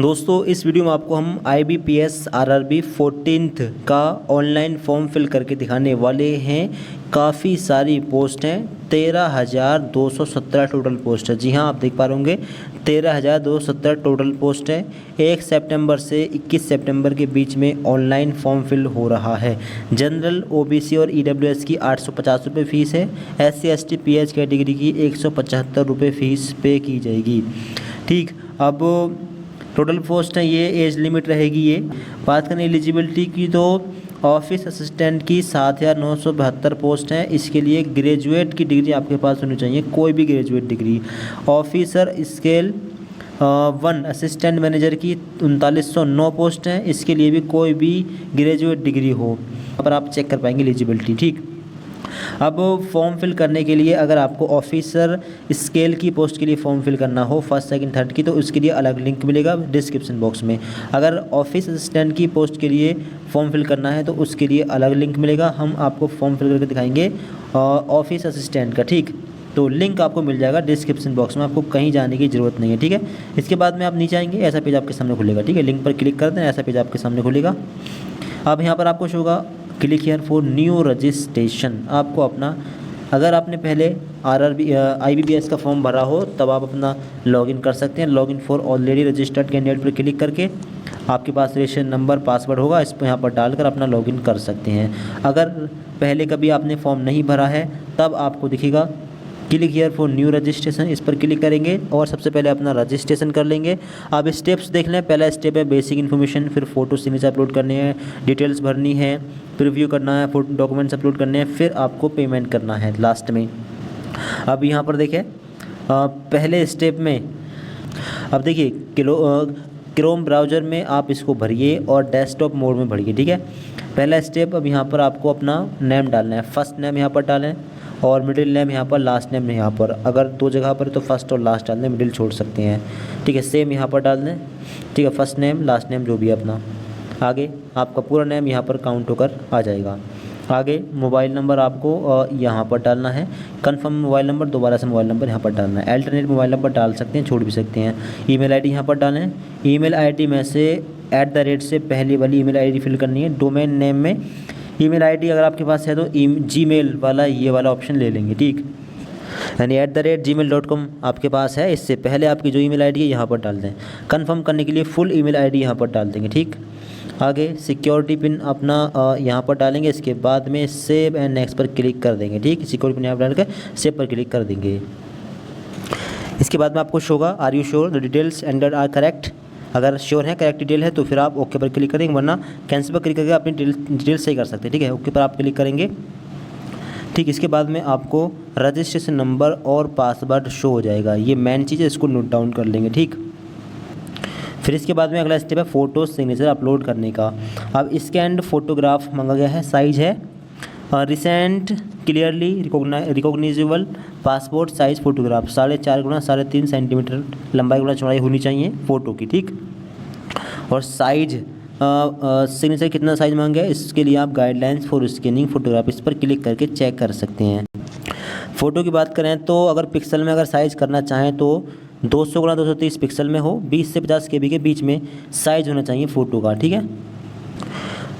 दोस्तों इस वीडियो में आपको हम IBPS RRB 14th का ऑनलाइन फॉर्म फिल करके दिखाने वाले हैं। काफ़ी सारी पोस्ट हैं, 13,217 टोटल पोस्ट है। जी हाँ, आप देख पा रहे होंगे 13,217 टोटल पोस्ट है। 1 सितंबर से 21 सितंबर के बीच में ऑनलाइन फॉर्म फिल हो रहा है। जनरल, OBC और EWS की 850 रुपये फ़ीस है। SC ST PH कैटेगरी की 175 रुपये फ़ीस पे की जाएगी। ठीक, अब टोटल पोस्ट है, ये एज लिमिट रहेगी। ये बात करें एलिजिबिलिटी की तो ऑफिस असिस्टेंट की 7,972 पोस्ट हैं। इसके लिए ग्रेजुएट की डिग्री आपके पास होनी चाहिए, कोई भी graduate degree. Officer scale 1 assistant manager की 3909 पोस्ट हैं। इसके लिए भी कोई भी ग्रेजुएट डिग्री हो, यहाँ पर आप चेक कर पाएंगे एलिजिबिलिटी। ठीक, अब फॉर्म फिल करने के लिए अगर आपको ऑफिसर स्केल की पोस्ट के लिए फॉर्म फिल करना हो, फर्स्ट सेकंड थर्ड की, तो उसके लिए अलग लिंक मिलेगा डिस्क्रिप्शन बॉक्स में। अगर ऑफिस असिस्टेंट की पोस्ट के लिए फॉर्म फिल करना है तो उसके लिए अलग लिंक मिलेगा। हम आपको फॉर्म फिल करके दिखाएंगे ऑफिस असिस्टेंट का। ठीक, तो लिंक आपको मिल जाएगा डिस्क्रिप्शन बॉक्स में, आपको कहीं जाने की ज़रूरत नहीं है। ठीक है, इसके बाद में आप नीचे आएंगे, ऐसा पेज आपके सामने खुलेगा। ठीक है, लिंक पर क्लिक कर दें, ऐसा पेज आपके सामने खुलेगा। अब यहाँ पर आपको शो होगा click here for new registration. आपको अपना, अगर आपने पहले IBPS का फॉर्म भरा हो तब आप अपना लॉगिन कर सकते हैं। Login for already registered candidate पर क्लिक करके आपके पास रजिस्ट्रेशन नंबर, पासवर्ड होगा, इस पर यहाँ पर डालकर अपना लॉगिन कर सकते हैं। अगर पहले कभी आपने फॉर्म नहीं भरा है तब आपको दिखेगा click here for new registration, इस पर क्लिक करेंगे और सबसे पहले अपना रजिस्ट्रेशन कर लेंगे। आप स्टेप्स देख लें। पहला स्टेप है बेसिक इन्फॉर्मेशन, फिर फ़ोटो सिग्नेचर अपलोड करने हैं, डिटेल्स भरनी है, प्रीव्यू करना है, फोटो डॉक्यूमेंट्स अपलोड करने हैं, फिर आपको पेमेंट करना है लास्ट में। अब यहाँ पर देखें पहले स्टेप में, अब देखिए क्रोम ब्राउज़र में आप इसको भरिए और डेस्कटॉप मोड में भरिए। ठीक है, पहला स्टेप, अब यहाँ पर आपको अपना नेम डालना है। फर्स्ट नेम यहाँ पर डालें और मिडिल नेम यहाँ पर, लास्ट नेम यहाँ पर। अगर दो जगह पर तो फर्स्ट और लास्ट डाल दें, मिडिल छोड़ सकते हैं। ठीक है, सेम यहाँ पर डाल दें। ठीक है, फर्स्ट नेम लास्ट नेम जो भी है अपना। आगे आपका पूरा नेम यहाँ पर काउंट होकर आ जाएगा। आगे मोबाइल नंबर आपको यहाँ पर डालना है। कंफर्म मोबाइल नंबर, दोबारा से मोबाइल नंबर यहाँ पर डालना है। अल्टरनेट मोबाइल नंबर डाल सकते हैं, छोड़ भी सकते हैं। ईमेल आईडी यहाँ पर डालें। ईमेल आईडी में से @ से पहली वाली ईमेल आईडी फिल करनी है। डोमेन नेम में ईमेल आईडी अगर आपके पास है तो Gmail वाला ये वाला ऑप्शन ले लेंगे। ठीक, यानी @gmail.com आपके पास है, इससे पहले आपकी जो ईमेल आईडी है यहाँ पर डाल दें। कंफर्म करने के लिए फुल ईमेल आईडी यहाँ पर डाल देंगे। ठीक, आगे सिक्योरिटी पिन अपना यहाँ पर डालेंगे। इसके बाद में सेव एंड नेक्स्ट पर क्लिक कर देंगे। ठीक, सिक्योरिटी पिन यहाँ पर डाल कर सेव पर क्लिक कर देंगे। इसके बाद में आपको शो होगा are you sure the details entered are correct. अगर श्योर है, करेक्ट डिटेल है तो फिर आप ओके पर क्लिक करेंगे, वरना कैंसिल पर क्लिक करके अपनी डिटेल सही कर सकते हैं। ठीक है, ओके पर आप क्लिक करेंगे। ठीक, इसके बाद में आपको रजिस्ट्रेशन नंबर और पासवर्ड शो हो जाएगा। ये मेन चीज़ है, इसको नोट डाउन कर लेंगे। ठीक, फिर इसके बाद में अगला स्टेप है फ़ोटो सिग्नेचर अपलोड करने का। अब स्कैन्ड फोटोग्राफ मांगा गया है, साइज़ है recent clearly recognisable passport size photograph 4.5 × 3.5 centimetre लंबाई × चौड़ाई होनी चाहिए फ़ोटो की। ठीक, और साइज सिग्नेचर कितना साइज़ मांगा है, इसके लिए आप गाइडलाइंस फॉर स्कैनिंग फोटोग्राफ इस पर क्लिक करके चेक कर सकते हैं। फ़ोटो की बात करें तो अगर पिक्सल में अगर साइज़ करना चाहें तो 200 × 230 पिक्सल में हो, 20 से 50 KB के बीच में साइज़ होना चाहिए फ़ोटो का। ठीक है,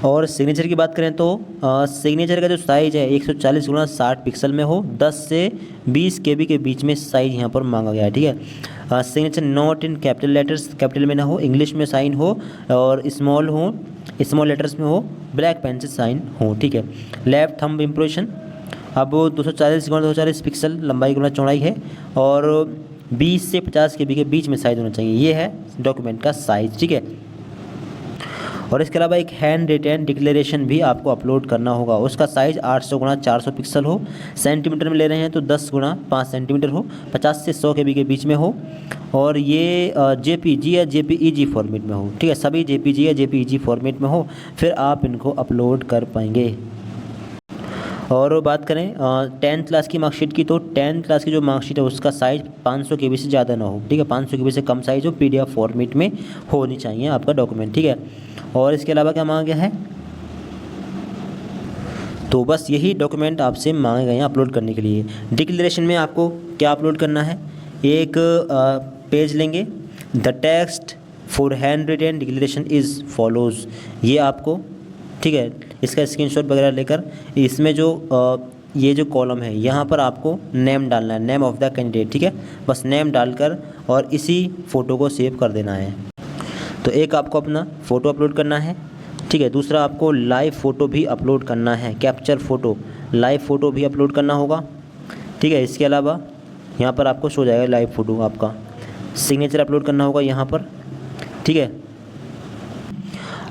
और सिग्नेचर की बात करें तो सिग्नेचर का जो साइज़ है 140 × 60 पिक्सल में हो, 10 से 20 KB के बीच में साइज़ यहाँ पर मांगा गया है। ठीक है, signature not in capital letters, capital में ना हो, इंग्लिश में साइन हो और स्मॉल हो, स्मॉल लेटर्स में हो, ब्लैक पेन से साइन हो। ठीक है, लेफ्ट थंब इम्प्रेशन, अब 240 × 240 पिक्सल लंबाई × चौड़ाई है और 20 से 50 KB के बीच में साइज़ होना चाहिए। ये है डॉक्यूमेंट का साइज़। ठीक है, और इसके अलावा एक हैंड रिटेन डिक्लेरेशन भी आपको अपलोड करना होगा। उसका साइज़ 800 × 400 पिक्सल हो, सेंटीमीटर में ले रहे हैं तो 10 × 5 सेंटीमीटर हो, 50 से 100 KB के बीच में हो और ये JPG या JPEG फॉर्मेट में हो। ठीक है, सभी JPG या JPEG फॉर्मेट में हो, फिर आप इनको अपलोड कर पाएंगे। और बात करें 10th क्लास की मार्कशीट की तो 10th क्लास की जो मार्कशीट है उसका साइज़ 500 KB से ज़्यादा ना हो। ठीक है, 500 KB से कम साइज़ हो, PDF फॉर्मेट में होनी चाहिए आपका डॉक्यूमेंट। ठीक है, और इसके अलावा क्या मांगा गया है, तो बस यही डॉक्यूमेंट आपसे मांगे गए हैं अपलोड करने के लिए। डिक्लेरेशन में आपको क्या अपलोड करना है, एक पेज लेंगे, the text for hand retain declaration is follows. ये आपको, ठीक है, इसका स्क्रीनशॉट वगैरह लेकर इसमें जो ये जो कॉलम है यहाँ पर आपको नेम डालना है, नेम ऑफ़ द कैंडिडेट, ठीक है। बस नेम डालकर और इसी फ़ोटो को सेव कर देना है। तो एक आपको अपना फ़ोटो अपलोड करना है, ठीक है। दूसरा आपको लाइव फ़ोटो भी अपलोड करना है, कैप्चर फ़ोटो, लाइव फ़ोटो भी अपलोड करना होगा, ठीक है। इसके अलावा यहाँ पर आपको शो जाएगा लाइव फ़ोटो, आपका सिग्नेचर अपलोड करना होगा यहाँ पर, ठीक है।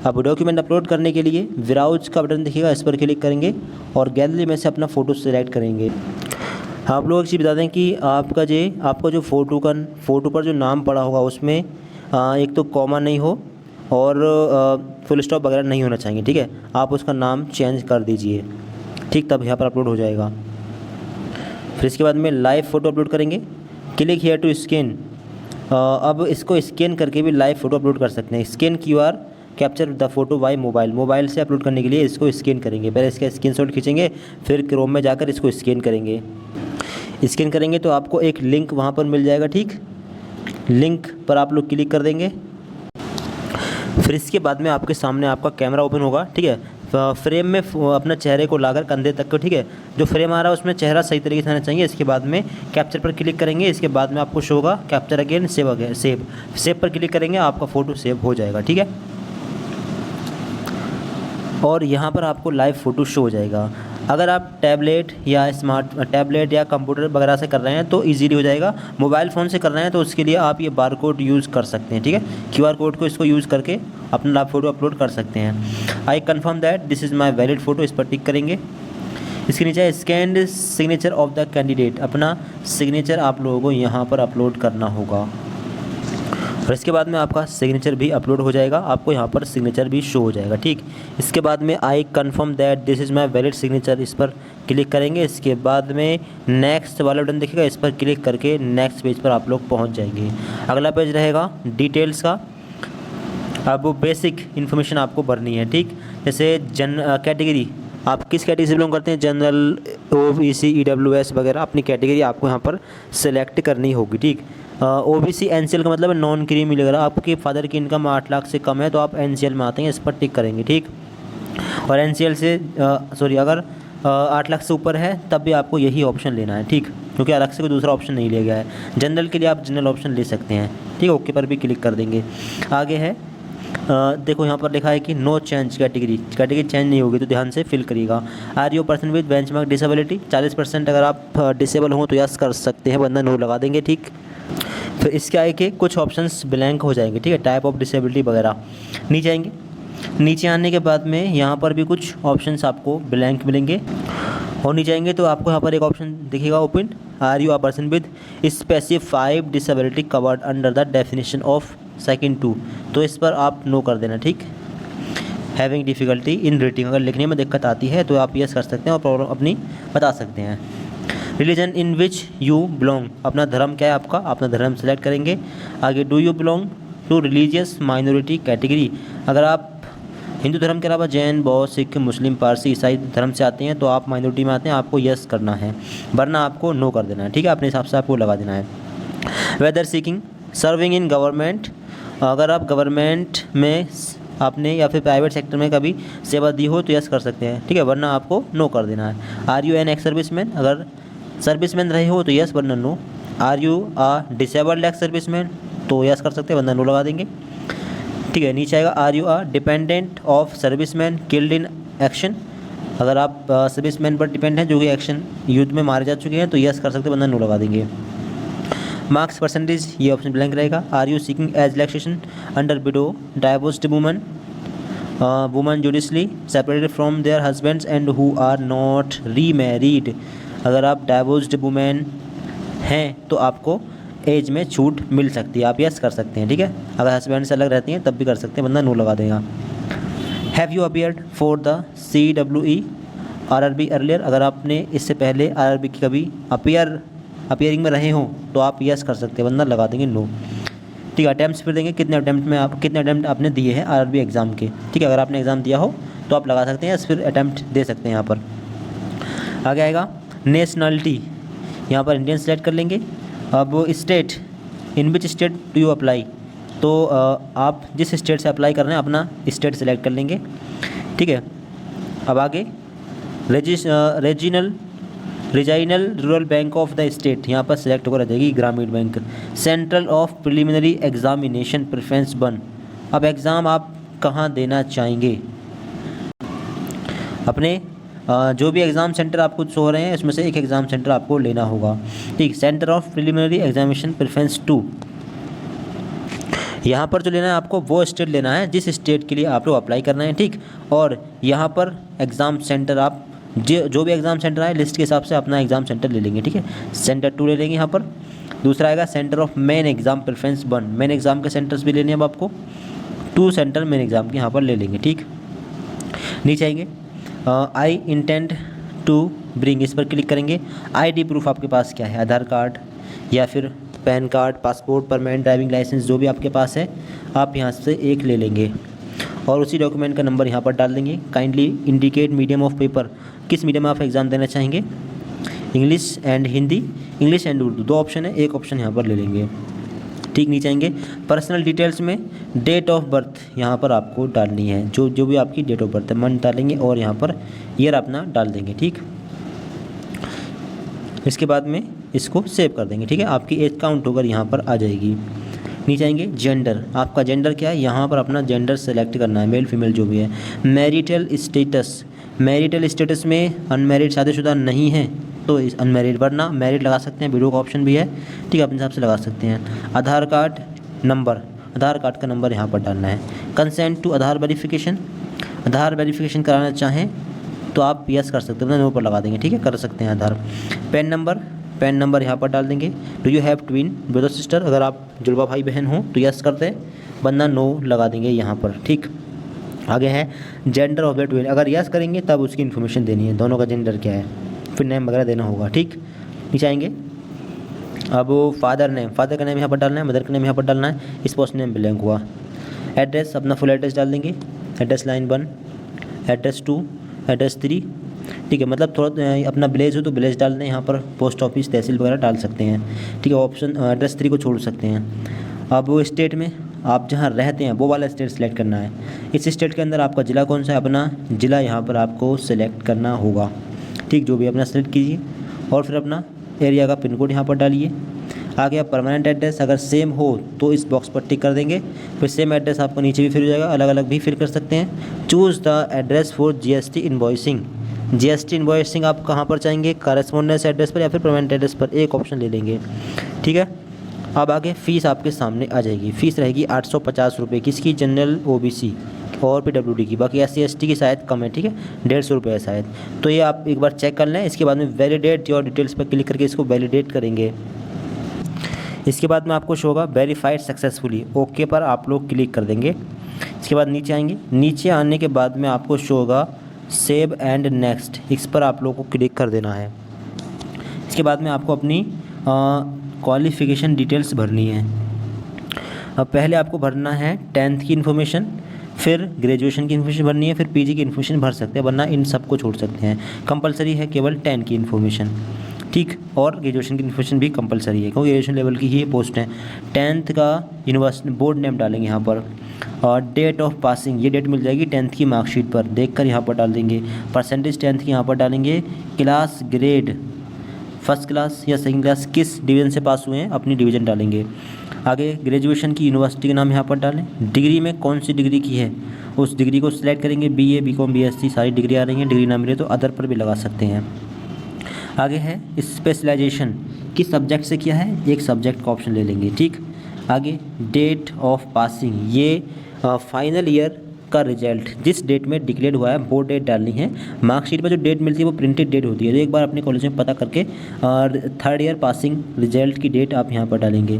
अब डॉक्यूमेंट अपलोड करने के लिए ब्राउज का बटन दिखेगा, इस पर क्लिक करेंगे और गैलरी में से अपना फ़ोटो सेलेक्ट करेंगे। आप लोग एक चीज़ बता दें कि आपका जो फ़ोटो पर जो नाम पड़ा होगा उसमें एक तो कॉमा नहीं हो और फुल स्टॉप वगैरह नहीं होना चाहिए, ठीक है। आप उसका नाम चेंज कर दीजिए, ठीक, तब यहाँ पर अपलोड हो जाएगा। फिर इसके बाद में लाइव फ़ोटो अपलोड करेंगे, क्लिक हियर टू स्कैन। अब इसको स्कैन करके भी लाइव फ़ोटो अपलोड कर सकते हैं। Scan QR capture the photo by mobile से अपलोड करने के लिए इसको स्कैन करेंगे। पहले इसका स्क्रीनशॉट खींचेंगे, फिर क्रोम में जाकर इसको स्कैन करेंगे। स्कैन करेंगे तो आपको एक लिंक वहाँ पर मिल जाएगा, ठीक, लिंक पर आप लोग क्लिक कर देंगे। फिर इसके बाद में आपके सामने आपका कैमरा ओपन होगा, ठीक है। फ्रेम में अपना चेहरे को लाकर कंधे तक को, ठीक है, जो फ्रेम आ रहा है उसमें चेहरा सही तरीके से आना चाहिए। इसके बाद में कैप्चर पर क्लिक करेंगे, इसके बाद में आपको शो होगा कैप्चर अगेन, सेव पर क्लिक करेंगे, आपका फ़ोटो सेव हो जाएगा, ठीक है। और यहाँ पर आपको लाइव फ़ोटो शो हो जाएगा। अगर आप टैबलेट या कंप्यूटर वगैरह से कर रहे हैं तो इजीली हो जाएगा। मोबाइल फ़ोन से कर रहे हैं तो उसके लिए आप ये बारकोड यूज़ कर सकते हैं, ठीक है। QR कोड को इसको यूज़ करके अपना लाइव फ़ोटो अपलोड कर सकते हैं। I confirm that this is my valid photo, इस पर टिक करेंगे। इसके नीचे scanned signature of the candidate, अपना सिग्नेचर आप लोगों को यहाँ पर अपलोड करना होगा और इसके बाद में आपका सिग्नेचर भी अपलोड हो जाएगा, आपको यहाँ पर सिग्नेचर भी शो हो जाएगा, ठीक। इसके बाद में I confirm that this is my valid signature, इस पर क्लिक करेंगे। इसके बाद में नेक्स्ट वाला बटन दिखेगा, इस पर क्लिक करके नेक्स्ट पेज पर आप लोग पहुँच जाएंगे। अगला पेज रहेगा डिटेल्स का। अब वो बेसिक इन्फॉर्मेशन आपको भरनी है, ठीक, जैसे कैटेगरी, आप किस कैटेगरी से बिलोंग करते हैं, जनरल, OBC, EWS वगैरह, अपनी कैटेगरी आपको यहाँ पर सेलेक्ट करनी होगी, ठीक। OBC NCL का मतलब है नॉन क्रीमी वगैरह, आपके फादर की इनकम 8 लाख से कम है तो आप NCL में आते हैं, इस पर टिक करेंगे, ठीक। और NCL से अगर 8 लाख से ऊपर है तब भी आपको यही ऑप्शन लेना है, ठीक, क्योंकि अलग से कोई दूसरा ऑप्शन नहीं लिया गया है। जनरल के लिए आप जनरल ऑप्शन ले सकते हैं, ठीक, ओके पर भी क्लिक कर देंगे। आगे है देखो यहाँ पर लिखा है कि नो चेंज, कैटेगरी चेंज नहीं होगी तो ध्यान से फिल करिएगा। Are you person with benchmark disability, 40% अगर आप डिसेबल हो तो यस कर सकते हैं, वरना नो लगा देंगे, ठीक। फिर इसके आगे के कुछ ऑप्शंस ब्लैंक हो जाएंगे, ठीक है, टाइप ऑफ डिसेबिलिटी वगैरह। नीचे आएंगे, नीचे आने के बाद में यहाँ पर भी कुछ ऑप्शंस आपको ब्लैंक मिलेंगे और नीचे आएंगे तो आपको यहाँ पर एक ऑप्शन दिखेगा open, are you a person with specified disability covered under the definition of second 2, तो इस पर आप नो कर देना, ठीक। हैविंग डिफ़िकल्टी इन रीडिंग, अगर लिखने में दिक्कत आती है तो आप यस कर सकते हैं और प्रॉब्लम अपनी बता सकते हैं। Religion in which you belong, अपना धर्म क्या है आपका, अपना धर्म सेलेक्ट करेंगे। आगे do you belong to religious minority category, अगर आप हिंदू धर्म के अलावा जैन, बौद्ध, सिख, मुस्लिम, पारसी, ईसाई धर्म से आते हैं तो आप माइनॉरिटी में आते हैं, आपको यस करना है, वरना आपको नो कर देना है, ठीक है, अपने हिसाब से आपको लगा देना है। Whether seeking serving in government, अगर आप गवर्नमेंट में आपने या फिर प्राइवेट सेक्टर में कभी सेवा दी हो तो यस कर सकते हैं, ठीक है, वरना आपको नो कर देना है। Are you an ex serviceman, अगर सर्विसमैन रहे हो तो यस, वरना no. Are you a disabled ex serviceman, तो यस कर सकते हैं, वरना नो लगा देंगे, ठीक है। नीचे आएगा are you a dependent of serviceman killed in action, अगर आप सर्विसमैन पर डिपेंड हैं जो कि एक्शन युद्ध में मारे जा चुके हैं तो यस कर सकते हैं, वरना नो लगा देंगे। मार्क्स परसेंटेज, ये ऑप्शन ब्लैंक रहेगा। Are you seeking age relaxation under widow, divorced woman judicially separated from their husbands and who are not remarried, अगर आप डाइवोर्स्ड वुमेन हैं तो आपको एज में छूट मिल सकती है, आप यस कर सकते हैं, ठीक है। अगर हस्बैंड से अलग रहती हैं तब भी कर सकते हैं, वरना नो लगा देगा। Have you appeared for the CWE RRB earlier, अगर आपने इससे पहले RRB की कभी अपीयरिंग में रहे हों तो आप यस कर सकते हैं, वरना लगा देंगे नो, ठीक है। अटैम्प्ट फिर देंगे कितने अटैम्प्ट आपने दिए हैं RRB एग्ज़ाम के, ठीक है, अगर आपने एग्ज़ाम दिया हो तो आप लगा सकते हैं, फिर अटैम्प्ट दे सकते हैं यहाँ पर। आगे आएगा नेशनलिटी, यहाँ पर इंडियन सेलेक्ट कर लेंगे। अब state, in which state do you apply, तो आप जिस स्टेट से अप्लाई कर रहे हैं अपना स्टेट सेलेक्ट कर लेंगे, ठीक है। अब आगे regional rural bank of the state, यहाँ पर सेलेक्ट होकर आ जाएगी ग्रामीण bank. Central of preliminary examination preference 1, अब एग्ज़ाम आप कहाँ देना चाहेंगे, अपने जो भी एग्ज़ाम सेंटर आपको शो हो रहे हैं इसमें से एक एग्ज़ाम सेंटर आपको लेना होगा, ठीक। Centre of preliminary examination preference 2, यहाँ पर जो लेना है आपको वो स्टेट लेना है जिस स्टेट के लिए आप लोग अप्लाई करना है, ठीक। और यहाँ पर एग्ज़ाम सेंटर आप जो भी एग्ज़ाम सेंटर आए लिस्ट के हिसाब से अपना एग्ज़ाम सेंटर ले लेंगे, ठीक है। सेंटर 2 ले लेंगे यहाँ पर। दूसरा आएगा centre of main exam preference 1, main exam के सेंटर्स भी लेने हैं अब आपको, 2 सेंटर मेन एग्ज़ाम के यहाँ पर ले लेंगे, ठीक। नीचे आएंगे आई इंटेंड टू ब्रिंग, इस पर क्लिक करेंगे। आईडी प्रूफ आपके पास क्या है, आधार कार्ड या फिर PAN card, passport, permanent driving licence, जो भी आपके पास है आप यहाँ से एक ले लेंगे और उसी डॉक्यूमेंट का नंबर यहाँ पर डाल देंगे। Kindly indicate medium of paper, किस मीडियम में आप एग्ज़ाम देना चाहेंगे, English and Hindi, English and Urdu, 2 option है, एक ऑप्शन यहाँ पर ले लेंगे, ठीक। नीचे आएंगे पर्सनल डिटेल्स में डेट ऑफ बर्थ यहाँ पर आपको डालनी है, जो भी आपकी डेट ऑफ बर्थ है मंथ डालेंगे और यहाँ पर ईयर अपना डाल देंगे, ठीक। इसके बाद में इसको सेव कर देंगे, ठीक है। आपकी एज काउंट होकर यहाँ पर आ जाएगी। नीचे आएंगे जेंडर, आपका जेंडर क्या है, यहाँ पर अपना जेंडर सेलेक्ट करना है, मेल फीमेल जो भी है। मैरिटल स्टेटस में अनमैरिड, शादीशुदा नहीं है तो इस अनमैरिड, वरना मैरिड लगा सकते हैं, वीडियो का ऑप्शन भी है, ठीक है, अपने हिसाब से लगा सकते हैं। Aadhaar card number, Aadhaar card का नंबर यहाँ पर डालना है। Consent to Aadhaar verification, Aadhaar verification कराना चाहें तो आप यस कर सकते हैं, अपना नो पर लगा देंगे, ठीक है, कर सकते हैं आधार। पैन नंबर यहाँ पर डाल देंगे। Do you have twin brother sister, अगर आप जुड़वा भाई बहन हो तो यस करते हैं, वरना नो लगा देंगे यहाँ पर, ठीक। आगे है जेंडर ऑफ द ट्विन, अगर यस करेंगे तब उसकी इन्फॉर्मेशन देनी है, दोनों का जेंडर क्या है, फिर नेम वगैरह देना होगा, ठीक। नीचे आएंगे अब फादर का नेम यहाँ पर डालना है, मदर का नेम यहाँ पर डालना है, स्पाउस नेम ब्लैंक हुआ। एड्रेस, अपना फुल एड्रेस डाल देंगे, एड्रेस लाइन 1, एड्रेस 2, एड्रेस 3, ठीक है। मतलब थोड़ा अपना विलेज हो तो विलेज डाल दें, यहाँ पर पोस्ट ऑफिस, तहसील वगैरह डाल सकते हैं, ठीक है। ऑप्शन एड्रेस 3 को छोड़ सकते हैं। अब वो स्टेट में आप जहाँ रहते हैं वो वाला स्टेट सेलेक्ट करना है। इस स्टेट के अंदर आपका ज़िला कौन सा है, अपना ज़िला यहाँ पर आपको सेलेक्ट करना होगा, ठीक, जो भी अपना सेलेक्ट कीजिए और फिर अपना एरिया का पिन कोड यहाँ पर डालिए। आगे आप परमानेंट एड्रेस अगर सेम हो तो इस बॉक्स पर टिक कर देंगे, फिर सेम एड्रेस आपको नीचे भी फिर हो जाएगा, अलग अलग भी फिर कर सकते हैं। Choose the address for GST invoicing, GST invoicing आप कहाँ पर चाहेंगे, कॉरेस्पॉन्डेंस एड्रेस पर या फिर परमानेंट एड्रेस पर, एक ऑप्शन ले लेंगे, ठीक है। अब आगे फ़ीस आपके सामने आ जाएगी, फ़ीस रहेगी 850 रुपये, किसकी, जनरल, ओबीसी और PWD की, बाकी SC/ST की शायद कम है, ठीक है, 150 रुपये है शायद। तो ये आप एक बार चेक कर लें। इसके बाद में वैलिडेट योर डिटेल्स पर क्लिक करके इसको वैलिडेट करेंगे। इसके बाद में आपको शो होगा वेरीफाइड सक्सेसफुली, ओके पर आप लोग क्लिक कर देंगे। इसके बाद नीचे आएंगे, नीचे आने के बाद में आपको शो होगा सेव एंड नेक्स्ट, इस पर आप लोग को क्लिक कर देना है। इसके बाद में आपको अपनी क्वालिफ़िकेशन डिटेल्स भरनी है। अब पहले आपको भरना है 10th की इन्फॉर्मेशन, फिर ग्रेजुएशन की इन्फॉर्मेशन भरनी है, फिर पीजी की इन्फॉर्मेशन भर सकते हैं, वरना इन सबको छोड़ सकते हैं। कंपलसरी है केवल 10 की इन्फॉर्मेशन, ठीक, और ग्रेजुएशन की इन्फॉर्मेशन भी कंपलसरी है क्योंकि ग्रेजुएशन लेवल की ही पोस्ट है। 10th का यूनिवर्सिटी बोर्ड नेम डालेंगे यहाँ पर, और डेट ऑफ पासिंग, ये डेट मिल जाएगी 10th की मार्कशीट पर, देखकर यहाँ पर डाल देंगे। परसेंटेज 10th की यहाँ पर डालेंगे। क्लास ग्रेड, फर्स्ट क्लास या सेकंड क्लास, किस डिवीज़न से पास हुए हैं अपनी डिवीज़न डालेंगे। आगे ग्रेजुएशन की यूनिवर्सिटी का नाम यहाँ पर डालें। डिग्री में कौन सी डिग्री की है उस डिग्री को सिलेक्ट करेंगे, BA, BCom, BSc सारी डिग्री आ रही हैं। डिग्री ना मिले तो अदर पर भी लगा सकते हैं। आगे है स्पेशलाइजेशन, किस सब्जेक्ट से किया है, एक सब्जेक्ट का ऑप्शन ले लेंगे, ठीक। आगे डेट ऑफ पासिंग, ये फाइनल ईयर का रिजल्ट जिस डेट में डिक्लेयर हुआ है वो डेट डालनी है। मार्कशीट पर जो डेट मिलती है वो प्रिंटेड डेट होती है, तो एक बार अपने कॉलेज में पता करके 3rd ईयर पासिंग रिजल्ट की डेट आप यहाँ पर डालेंगे।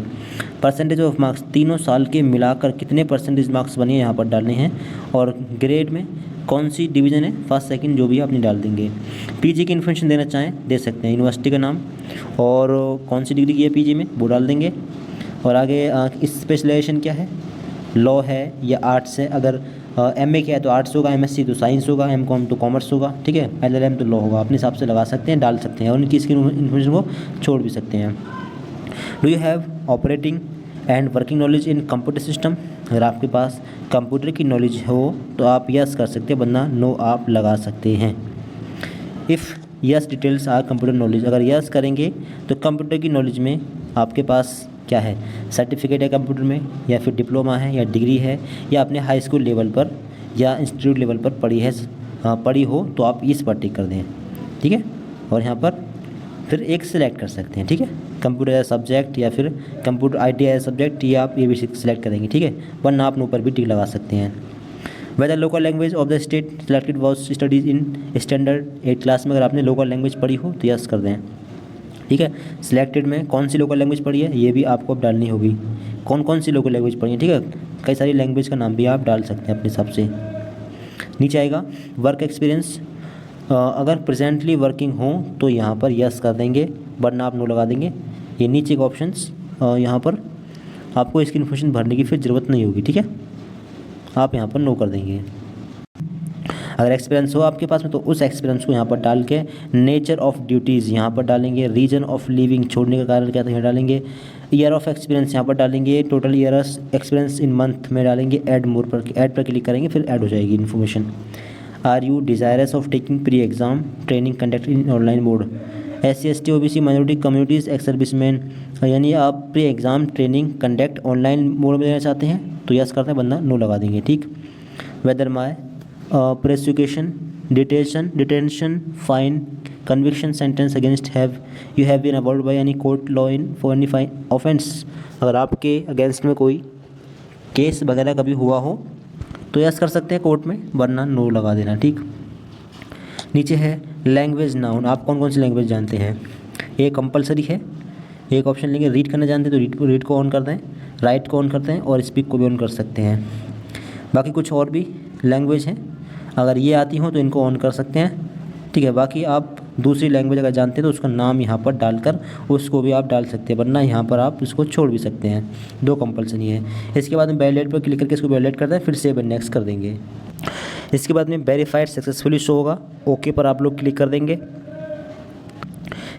परसेंटेज ऑफ मार्क्स, तीनों साल के मिलाकर कितने परसेंटेज मार्क्स बने यहाँ पर डालने हैं, और ग्रेड में कौन सी डिवीज़न है, फर्स्ट सेकंड जो भी अपनी डाल देंगे। पीजी की इन्फॉर्मेशन देना चाहें दे सकते हैं, यूनिवर्सिटी का नाम और कौन सी डिग्री की है पीजी में वो डाल देंगे। और आगे स्पेशलाइजेशन क्या है, लॉ है या आर्ट्स है, अगर MA किया है तो आर्ट्स होगा, MSc तो साइंस होगा, MCom तो कॉमर्स होगा, ठीक है, LLM तो लॉ होगा। अपने हिसाब से लगा सकते हैं, डाल सकते हैं और उनकी इसकी इन्फॉर्मेशन को छोड़ भी सकते हैं। Do you have operating and working knowledge in computer system, अगर आपके पास कंप्यूटर की नॉलेज हो तो आप यस कर सकते हैं, वरना नो आप लगा सकते हैं। If yes details are computer knowledge, अगर यस करेंगे तो कंप्यूटर की नॉलेज में आपके पास क्या है, सर्टिफिकेट है कंप्यूटर में, या फिर डिप्लोमा है, या डिग्री है, या आपने हाई स्कूल लेवल पर या इंस्टीट्यूट लेवल पर पढ़ी हो तो आप इस पर टिक कर दें, ठीक है। और यहाँ पर फिर एक सिलेक्ट कर सकते हैं, ठीक है, कंप्यूटर एज सब्जेक्ट या फिर कंप्यूटर IT एज सब्जेक्ट, ये आप ये भी सिलेक्ट करेंगे, ठीक है, वरना आप ऊपर भी टिक लगा सकते हैं। Whether local language of the state selected was studies in standard 8 class में, अगर आपने लोकल लैंग्वेज पढ़ी हो तो यस कर दें, ठीक है। सिलेक्टेड में कौन सी लोकल लैंग्वेज पढ़ी है ये भी आपको अब डालनी होगी, कौन कौन सी लोकल लैंग्वेज पढ़ी है, ठीक है, कई सारी लैंग्वेज का नाम भी आप डाल सकते हैं अपने हिसाब से। नीचे आएगा वर्क एक्सपीरियंस, अगर प्रेजेंटली वर्किंग हो तो यहाँ पर यस कर देंगे, वरना आप नो लगा देंगे। ये नीचे के ऑप्शंस यहाँ पर आपको इसकी इन्फॉर्मेशन भरने की फिर ज़रूरत नहीं होगी, ठीक है, आप यहाँ पर नो कर देंगे। अगर एक्सपीरियंस हो आपके पास में तो उस एक्सपीरियंस को यहाँ पर डाल के नेचर ऑफ ड्यूटीज़ यहाँ पर डालेंगे, रीजन ऑफ लिविंग छोड़ने का कारण क्या था यहाँ डालेंगे, ईयर ऑफ एक्सपीरियंस यहाँ पर डालेंगे, total year experience in month में डालेंगे, ऐड पर क्लिक करेंगे, फिर ऐड हो जाएगी information. Are you desirous of taking pre exam training conduct in online mode, SC ST OBC minority communities ex serviceman, यानी आप pre exam training conduct online mode में देना चाहते हैं तो यस करते हैं, वरना नो लगा देंगे, ठीक। Whether my prosecution detention fine conviction sentence against you have been awarded by any court law in for any fine offence, अगर आपके अगेंस्ट में कोई केस वगैरह कभी हुआ हो तो यस कर सकते हैं कोर्ट में, वरना नो लगा देना, ठीक। नीचे है लैंग्वेज नाउन, आप कौन कौन सी लैंग्वेज जानते हैं, ये कंपलसरी है, एक ऑप्शन लेंगे रीड करना जानते हैं तो रीड को ऑन कर दें, राइट को ऑन करते हैं और स्पीक को भी ऑन कर सकते हैं। बाकी कुछ और भी लैंग्वेज हैं, अगर ये आती हो तो इनको ऑन कर सकते हैं, ठीक है। बाकी आप दूसरी लैंग्वेज अगर जानते हैं तो उसका नाम यहाँ पर डालकर उसको भी आप डाल सकते हैं, वरना यहाँ पर आप इसको छोड़ भी सकते हैं, दो कंपलसरी है। इसके बाद में वैलिडेट पर क्लिक करके इसको वैलिडेट करते हैं, फिर सेव एंड नेक्स्ट कर देंगे। इसके बाद में वेरीफाइड सक्सेसफुली शो होगा, ओके पर आप लोग क्लिक कर देंगे।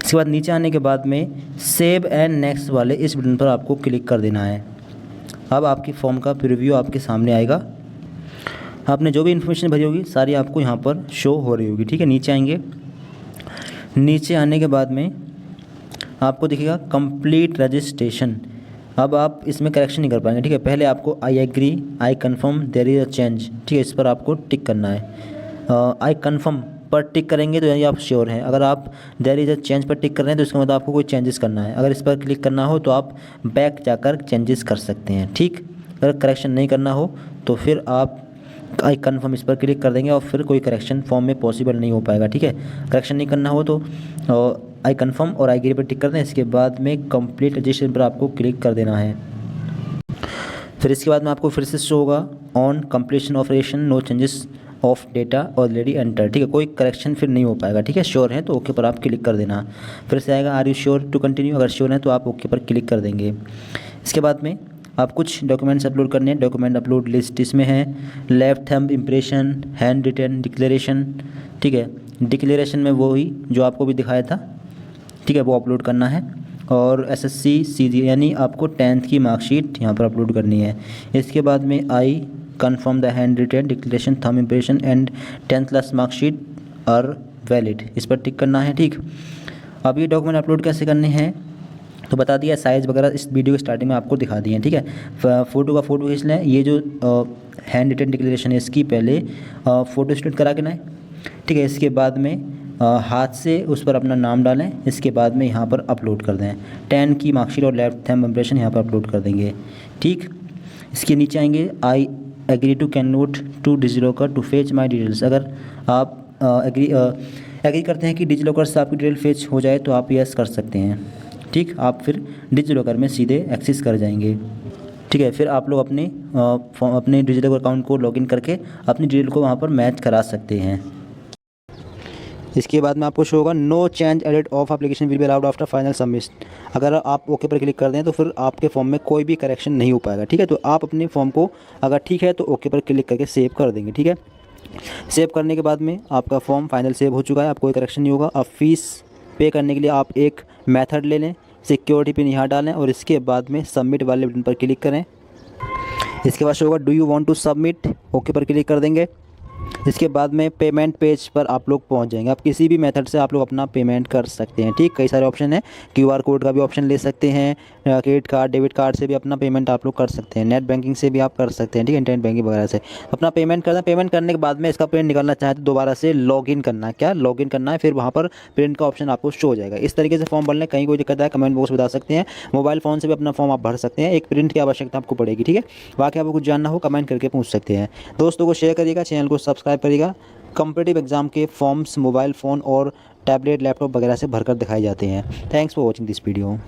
इसके बाद नीचे आने के बाद में सेव एंड नेक्स्ट वाले इस बटन पर आपको क्लिक कर देना है। अब आपकी फॉर्म का प्रीव्यू आपके सामने आएगा, आपने जो भी इन्फॉर्मेशन भरी होगी सारी आपको यहाँ पर शो हो रही होगी, ठीक है। नीचे आएंगे, नीचे आने के बाद में आपको दिखेगा कंप्लीट रजिस्ट्रेशन, अब आप इसमें करेक्शन नहीं कर पाएंगे, ठीक है। पहले आपको I agree, I confirm, there is a change, ठीक है, इस पर आपको टिक करना है। आई कन्फर्म पर टिक करेंगे तो यानी आप श्योर हैं, अगर आप देयर इज़ अ चेंज पर टिक कर रहे हैं तो इसका मतलब आपको कोई चेंजेस करना है, अगर इस पर क्लिक करना हो तो आप बैक जाकर चेंजेस कर सकते हैं, ठीक। अगर करेक्शन नहीं करना हो तो फिर आप आई कन्फर्म इस पर क्लिक कर देंगे और फिर कोई करेक्शन फॉर्म में पॉसिबल नहीं हो पाएगा, ठीक है। करेक्शन नहीं करना हो तो आई कन्फर्म और आई एग्री पर टिक कर दें। इसके बाद में कंप्लीट रजिस्ट्रेशन पर आपको क्लिक कर देना है। फिर इसके बाद में आपको फिर से शो होगा on completion of registration no changes of data already enter, ठीक है, कोई करेक्शन फिर नहीं हो पाएगा, ठीक है। श्योर है तो ओके पर आप क्लिक कर देना। फिर से आएगा are you sure to continue, अगर श्योर है तो आप ओके पर क्लिक कर देंगे। इसके बाद में आप कुछ डॉक्यूमेंट्स अपलोड करने हैं, डॉक्यूमेंट अपलोड लिस्ट इसमें है left thumb impression, hand written declaration, ठीक है। डिक्लेरेशन में वो ही जो आपको भी दिखाया था, ठीक है, वो अपलोड करना है। और SSC CG यानी आपको 10th की मार्कशीट यहाँ पर अपलोड करनी है। इसके बाद में I confirm the hand written declaration thumb impression and 10th class marksheet are valid, इस पर टिक करना है, ठीक। अब ये डॉक्यूमेंट अपलोड कैसे करने हैं तो बता दिया, साइज़ वगैरह इस वीडियो के स्टार्टिंग में आपको दिखा दिए हैं, ठीक है। फ़ोटो का फ़ोटो खींच लें, ये जो हैंड रिटन डिक्लेरेशन है इसकी पहले फ़ोटो स्टेट करा के लाएँ, ठीक है। इसके बाद में हाथ से उस पर अपना नाम डालें, इसके बाद में यहाँ पर अपलोड कर दें 10 की मार्कशीट और लेफ्ट थंब इम्प्रेशन यहाँ पर अपलोड कर देंगे, ठीक। इसके नीचे आएंगे I agree to can note to DigiLocker to fetch my details, अगर आप एग्री करते हैं कि डिजिलॉकर से आपकी डिटेल फेच हो जाए तो आप यस कर सकते हैं, ठीक। आप फिर डिजिलॉकर में सीधे एक्सेस कर जाएंगे, ठीक है। फिर आप लोग अपने डिजिलॉकर अकाउंट को लॉगिन करके अपनी डिटेल को वहाँ पर मैच करा सकते हैं। इसके बाद में आपको शो होगा no change edit of application will be allowed after final submit, अगर आप ओके पर क्लिक कर दें तो फिर आपके फॉर्म में कोई भी करेक्शन नहीं हो पाएगा, ठीक है। तो आप अपने फॉर्म को अगर ठीक है तो ओके पर क्लिक करके सेव कर देंगे, ठीक है। सेव करने के बाद में आपका फॉर्म फाइनल सेव हो चुका है, अब कोई करेक्शन नहीं होगा। अब फीस पे करने के लिए आप एक मेथड ले लें, सिक्योरिटी पिन यहाँ डालें और इसके बाद में सबमिट वाले बटन पर क्लिक करें। इसके बाद शो होगा do you want to submit, okay पर क्लिक कर देंगे। इसके बाद में पेमेंट पेज पर आप लोग पहुंच जाएंगे। आप किसी भी मेथड से आप लोग अपना पेमेंट कर सकते हैं, ठीक। कई सारे ऑप्शन हैं, क्यूआर कोड का भी ऑप्शन ले सकते हैं, क्रेडिट कार्ड डेबिट कार्ड से भी अपना पेमेंट आप लोग कर सकते हैं, नेट बैंकिंग से भी आप कर सकते हैं, ठीक है, इंटरनेट बैंकिंग वगैरह से अपना पेमेंट करना। पेमेंट करने के बाद में इसका प्रिंट निकालना चाहे तो दोबारा से लॉगिन करना है, क्या लॉगिन करना है, फिर वहाँ पर प्रिंट का ऑप्शन आपको शो हो जाएगा। इस तरीके से फॉर्म भरने कहीं कोई दिक्कत है कमेंट बॉक्स बता सकते हैं। मोबाइल फ़ोन से भी अपना फॉर्म आप भर सकते हैं, एक प्रिंट की आवश्यकता आपको पड़ेगी, ठीक है। बाकी आपको कुछ जानना हो कमेंट करके पूछ सकते हैं। दोस्तों को शेयर करिएगा, चैनल को सब्सक्राइब करिएगा। कॉम्पिटिटिव एग्जाम के फॉर्म्स मोबाइल फ़ोन और टैबलेट लैपटॉप वगैरह से भरकर दिखाए जाते हैं। Thanks for watching this video.